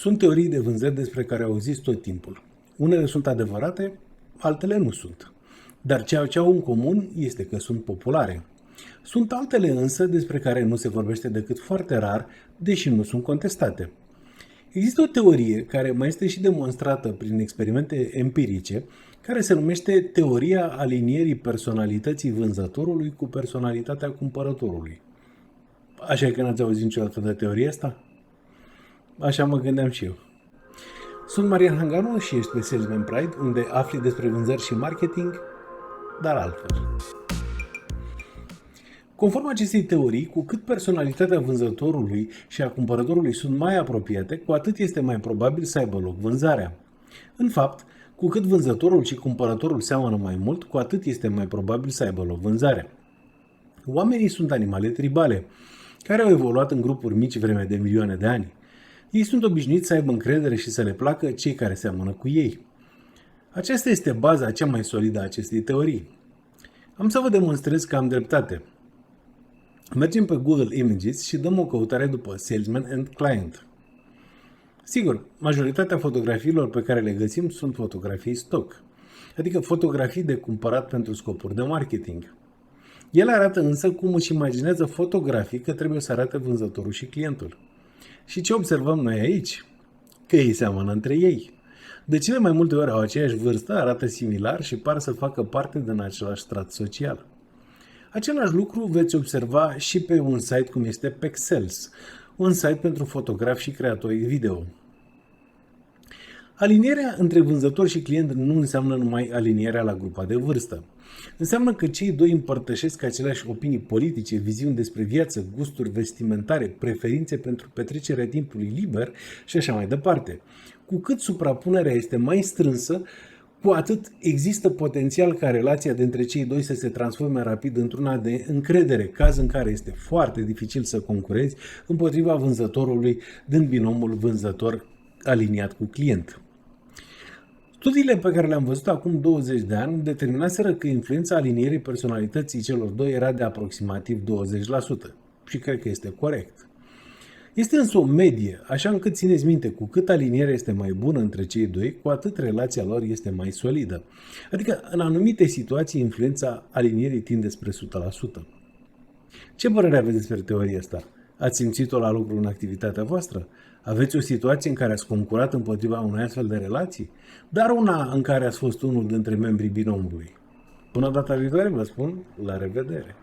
Sunt teorii de vânzări despre care auziți tot timpul. Unele sunt adevărate, altele nu sunt. Dar ceea ce au în comun este că sunt populare. Sunt altele însă despre care nu se vorbește decât foarte rar, deși nu sunt contestate. Există o teorie care mai este și demonstrată prin experimente empirice, care se numește teoria alinierii personalității vânzătorului cu personalitatea cumpărătorului. Așa că n-ați auzit niciodată de teoria asta? Așa mă gândeam și eu. Sunt Marian Hanganu și ești pe Salesman Pride, unde afli despre vânzări și marketing, dar altfel. Conform acestei teorii, cu cât personalitatea vânzătorului și a cumpărătorului sunt mai apropiate, cu atât este mai probabil să aibă loc vânzarea. În fapt, cu cât vânzătorul și cumpărătorul seamănă mai mult, cu atât este mai probabil să aibă loc vânzarea. Oamenii sunt animale tribale, care au evoluat în grupuri mici vreme de milioane de ani. Ei sunt obișnuiți să aibă încredere și să le placă cei care seamănă cu ei. Aceasta este baza cea mai solidă a acestei teorii. Am să vă demonstrez că am dreptate. Mergem pe Google Images și dăm o căutare după Salesman and Client. Sigur, majoritatea fotografiilor pe care le găsim sunt fotografii stock, adică fotografii de cumpărat pentru scopuri de marketing. Ele arată însă cum își imaginează fotografii că trebuie să arate vânzătorul și clientul. Și ce observăm noi aici? Că ei seamănă între ei. De cele mai multe ori au aceeași vârstă, arată similar și par să facă parte din același strat social. Același lucru veți observa și pe un site cum este Pexels, un site pentru fotografi și creatori video. Alinierea între vânzător și client nu înseamnă numai alinierea la grupa de vârstă. Înseamnă că cei doi împărtășesc aceleași opinii politice, viziuni despre viață, gusturi vestimentare, preferințe pentru petrecerea timpului liber și așa mai departe. Cu cât suprapunerea este mai strânsă, cu atât există potențial ca relația dintre cei doi să se transforme rapid într-una de încredere, caz în care este foarte dificil să concurezi împotriva vânzătorului din binomul vânzător aliniat cu client. Studiile pe care le-am văzut acum 20 de ani determinaseră că influența alinierii personalității celor doi era de aproximativ 20% și cred că este corect. Este însă o medie, așa încât țineți minte, cu cât alinierea este mai bună între cei doi, cu atât relația lor este mai solidă. Adică, în anumite situații, influența alinierii tinde spre 100%. Ce părere aveți despre teoria asta? Ați simțit-o la lucru în activitatea voastră? Aveți o situație în care ați concurat împotriva unei astfel de relații? Dar una în care ați fost unul dintre membrii binomului. Până data viitoare vă spun la revedere!